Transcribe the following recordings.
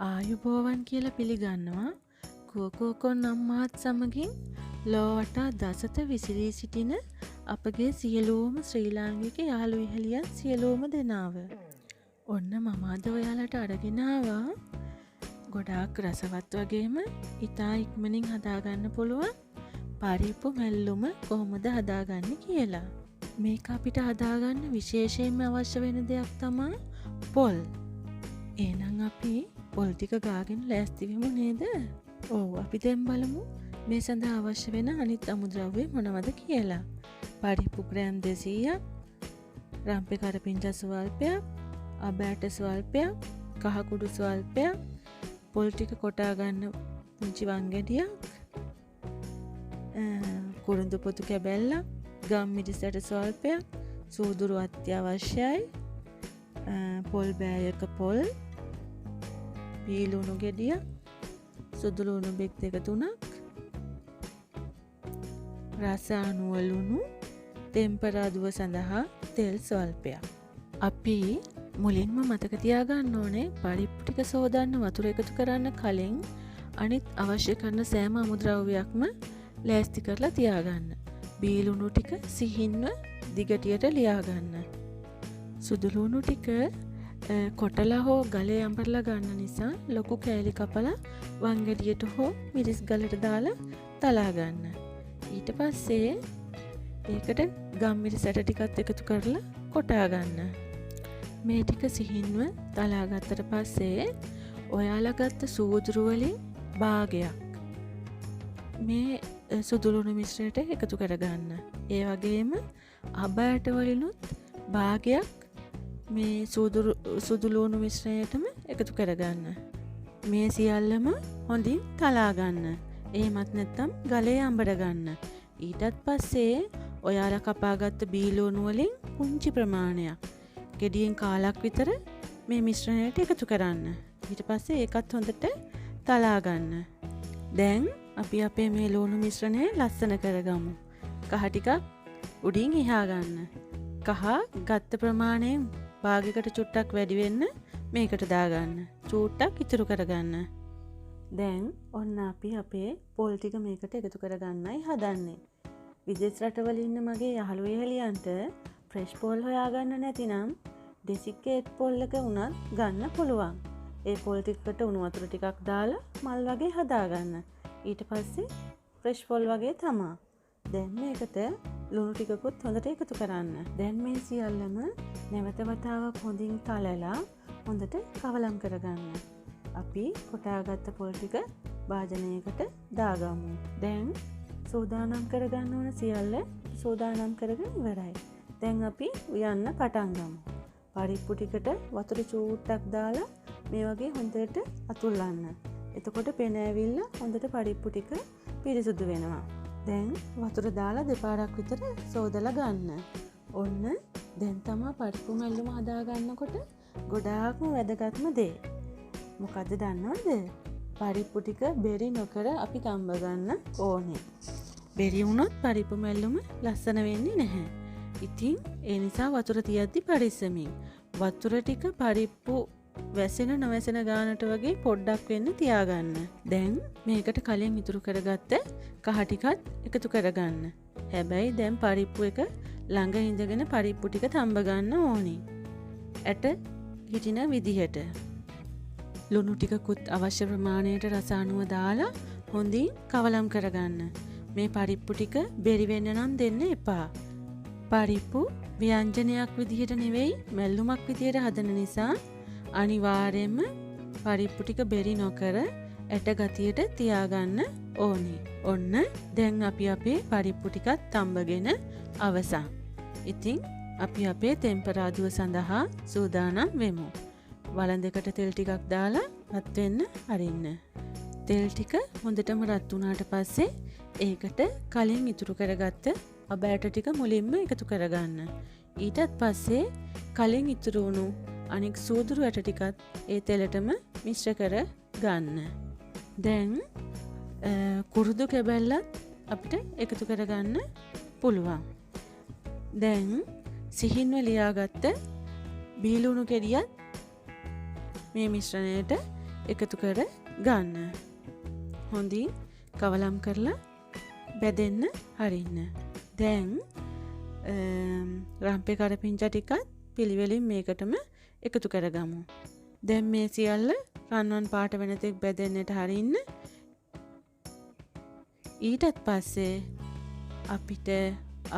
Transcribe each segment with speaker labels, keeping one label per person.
Speaker 1: ආයුබෝවන් කියලා පිළිගන්නවා cuococonammaත් සමගින් ලෝවට දසත විසිරී සිටින අපගේ සියලුම ශ්‍රී ලාංකික යාළු ඉහළියන් සියලුම දෙනාව. ඔන්න මම අද ඔයාලට අරගෙන ආවා ගොඩාක් රසවත් වගේම ඉතා ඉක්මනින් හදාගන්න පුළුවන් පරිප්පු මෙල්ලුම කොහොමද හදාගන්නේ කියලා. මේක අපිට හදාගන්න විශේෂයෙන්ම අවශ්‍ය වෙන දෙයක් තමයි පොල්. එහෙනම් අපි පොල් ටික ගාගෙන ලෑස්ති වෙමු නේද? ඔව් අපි දැන් බලමු මේ සඳහා අවශ්‍ය වෙන අනිත් අමුද්‍රව්‍ය මොනවද කියලා. පරිප්පු ග්‍රෑම් 200ක්, රම්පේ කරපිංචා ස්වල්පයක්, අබෑට ස්වල්පයක්, කහ කුඩු ස්වල්පයක්, පොල් ටික කොටා ගන්න පුංචි වංගෙඩියක්, කුරුඳු පොතු කැබැල්ලක්, ගම් මිරිසට ස්වල්පයක්, සූදුරු අත්‍යවශ්‍යයි, පොල් බෑයක පොල්, පීලුණු ගෙඩියක්, සුදු ලුණු බෙක් 2-3ක්, රස අණුව ලුණු, තෙම්පරාදුව සඳහා තෙල් ස්වල්පයක්. අපි මුලින්ම මතක තියාගන්න ඕනේ පරිප්පු ටික සෝදන්න වතුර එකතු කරන්න කලින් අනිත් අවශ්‍ය කරන සෑම අමුද්‍රව්‍යයක්ම ලෑස්ති කරලා තියාගන්න. බීලුණු ටික සිහින්ව දිගටියට ලියාගන්න. සුදු ලුණු ටික කොටලා හෝ ගලේ අඹරලා ගන්න නිසා ලොකු කෑලි කපලා වංගෙඩියට හෝ මිරිස් ගලට දාලා තලා ගන්න. ඊට පස්සේ ඒකට ගම් මිරිසට ටිකත් එකතු කරලා කොටා ගන්න. මේ ටික සිහින්ව තලා ගත්තට පස්සේ ඔයාලා ගත්ත සූදුරු වලින් භාගයක් මේ සුදු ලුණු මිශ්‍රයට එකතු කරගන්න. ඒ වගේම අබෑට වලිනුත් භාගයක් මේ සුදු ලුණු මිශ්‍රණයටම එකතු කරගන්න. මේ සියල්ලම හොඳින් තලා ගන්න. එහෙමත් නැත්නම් ගලේ අඹර ගන්න. ඊටත් පස්සේ ඔයාලා කපාගත්ත බීලුණු වලින් පුංචි ප්‍රමාණයක් ගෙඩියෙන් කාලක් විතර මේ මිශ්‍රණයට එකතු කරන්න. ඊට පස්සේ ඒකත් හොඳට තලා ගන්න. දැන් අපි අපේ මේ ලුණු මිශ්‍රණය ලස්සන කරගමු. කහ ටිකක් උඩින් එහා ගන්න. කහ ගත්ත ප්‍රමාණයෙන් භාගයකට චුට්ටක් වැඩි වෙන්න මේකට දාගන්න. චූට්ටක් ඉතුරු කරගන්න. දැන් ඔන්න අපි අපේ පොල් ටික මේකට එකතු කරගන්නයි හදන්නේ. විදේශ රටවල ඉන්න මගේ යහළුවෝ එළියන්ට ෆ්‍රෙෂ් පොල් හොයාගන්න නැතිනම් ඩෙසිකේට් පොල් එක උනත් ගන්න පුළුවන්. ඒ පොල් ටිකට උණු වතුර ටිකක් දාලා මල් වගේ හදාගන්න. ඊට පස්සේ ෆ්‍රෙෂ් පොල් වගේ තමා. දැන් මේකට ලුණු ටිකකුත් හොඳට එකතු කරන්න. දැන් මේ සියල්ලම නැවත වතාවක් හොඳින් තලලා හොඳට කවලම් කරගන්න. අපි කොටාගත්ත පොල් ටික භාජනයකට දාගමු. දැන් සූදානම් කරගන්න ඕන සියල්ල සූදානම් කරගෙන ඉවරයි. දැන් අපි උයන්න පටන් ගමු. පරිප්පු ටිකට වතුර චූට්ටක් දාලා මේ වගේ හොඳට අතුල්ලන්න. එතකොට පෙන ඇවිල්ලා හොඳට පරිප්පු ටික පිරිසුදු වෙනවා. දැන් වතුර දාලා දෙපාරක් විතර සෝදලා ගන්න. ඔන්න දැන් තමයි පරිප්පු මෙල්ලුම හදාගන්නකොට ගොඩාක්ම වැදගත්ම දේ. මොකද්ද දන්නවද? පරිප්පු ටික බෙරි නොකර අපි තම්බ ගන්න ඕනේ. බෙරි වුණොත් පරිප්පු මෙල්ලුම ලස්සන වෙන්නේ නැහැ. ඉතින් ඒ නිසා වතුර තියද්දි පරිස්සමින් වතුර ටික පරිප්පු වැසෙන නොවැසෙන ගානට වගේ පොඩ්ඩක් වෙන්න තියාගන්න. දැන් මේකට කලින් ඉතුරු කරගත්ත කහ ටිකත් එකතු කරගන්න. හැබැයි දැන් පරිප්පු එක ළඟ ඉඳගෙන පරිප්පු ටික තඹ ගන්න ඕනේ. ඇට හිටින විදිහට. ලුණු ටිකකුත් අවශ්‍ය ප්‍රමාණයට රස අණුව දාලා හොඳින් කවලම් කරගන්න. මේ පරිප්පු ටික බෙරි වෙන්න නම් දෙන්න එපා. පරිප්පු ව්‍යංජනයක් විදිහට නෙවෙයි මෙල්ලුමක් විදිහට හදන නිසා අනිවාර්යයෙන්ම පරිප්පු ටික බෙරි නොකර ඇට ගතියට තියාගන්න ඕනේ. ඔන්න දැන් අපි අපේ පරිප්පු ටිකත් තඹගෙන අවසන්. ඉතින් අපි අපේ තෙම්පරාදුව සඳහා සූදානම් වෙමු. වළඳකට තෙල් ටිකක් දාලා රත් වෙන්න අරින්න. තෙල් ටික හොඳටම රත් වුණාට පස්සේ ඒකට කලින් ඉතුරු කරගත්ත අබෑට ටික මුලින්ම එකතු කරගන්න. ඊටත් පස්සේ කලින් ඉතුරු වුණු අනෙක් සූදුරු ඇට ටිකත් ඒ තෙලටම මිශ්‍ර කර ගන්න. දැන් කුරුදු කැබැල්ලත් අපිට එකතු කරගන්න පුළුවන්. දැන් සිහින්ව ලියාගත්ත බීලුණු ගෙඩියත් මේ මිශ්‍රණයට එකතු කර ගන්න. හොඳින් කවලම් කරලා බැදෙන්න හරින්න. දැන් රම්පේ කරපිංචා ටිකත් පිළිවෙලින් මේකටම එකතු කරගමු. දැන් මේ සියල්ල රන්වන් පාට වෙන තෙක් බැදෙන්නට හරින්න. ඊටත් පස්සේ අපිට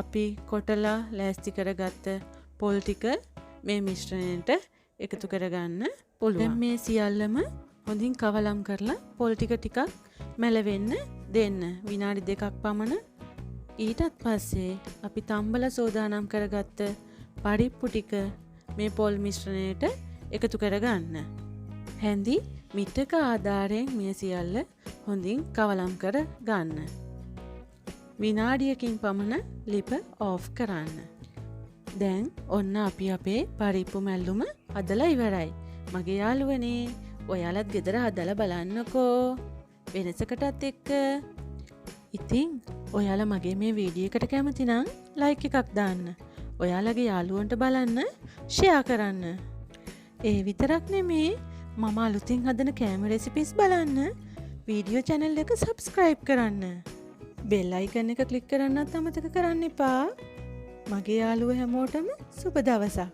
Speaker 1: අපි කොටලා ලෑස්ති කරගත්ත පොල් ටික මේ මිශ්‍රණයට එකතු කරගන්න පුළුවන්. දැන් මේ සියල්ලම හොඳින් කවලම් කරලා පොල් ටික ටිකක් මැලවෙන්න දෙන්න. විනාඩි 2ක් පමණ. ඊටත් පස්සේ අපි තම්බලා සෝදානම් කරගත්ත පරිප්පු ටික මේ පොල් මිශ්‍රණයට එකතු කරගන්න. හැඳි මිටක ආධාරයෙන් මේ සියල්ල හොඳින් කවලම් කර ගන්න. විනාඩියකින් පමණ ලිප ඕෆ් කරන්න. දැන් ඔන්න අපි අපේ පරිප්පු මැල්ලුම හදලා ඉවරයි. මගේ යාළුවනේ, ඔයාලත් ගෙදර හදලා බලන්නකෝ වෙනසකටත් එක්ක. ඉතින් ඔයාලා මගේ මේ වීඩියෝ එකට කැමති නම් ලයික් එකක් දාන්න. ඔයාලගේ යාළුවන්ට බලන්න ෂෙයා කරන්න. ඒ විතරක් නෙමේ, මම අලුතින් හදන කෑම රෙසිපිස් බලන්න වීඩියෝ channel එක subscribe කරන්න. bell icon එක click කරන්නත් අමතක කරන්න එපා. මගේ යාළුවෝ හැමෝටම සුබ දවසක්.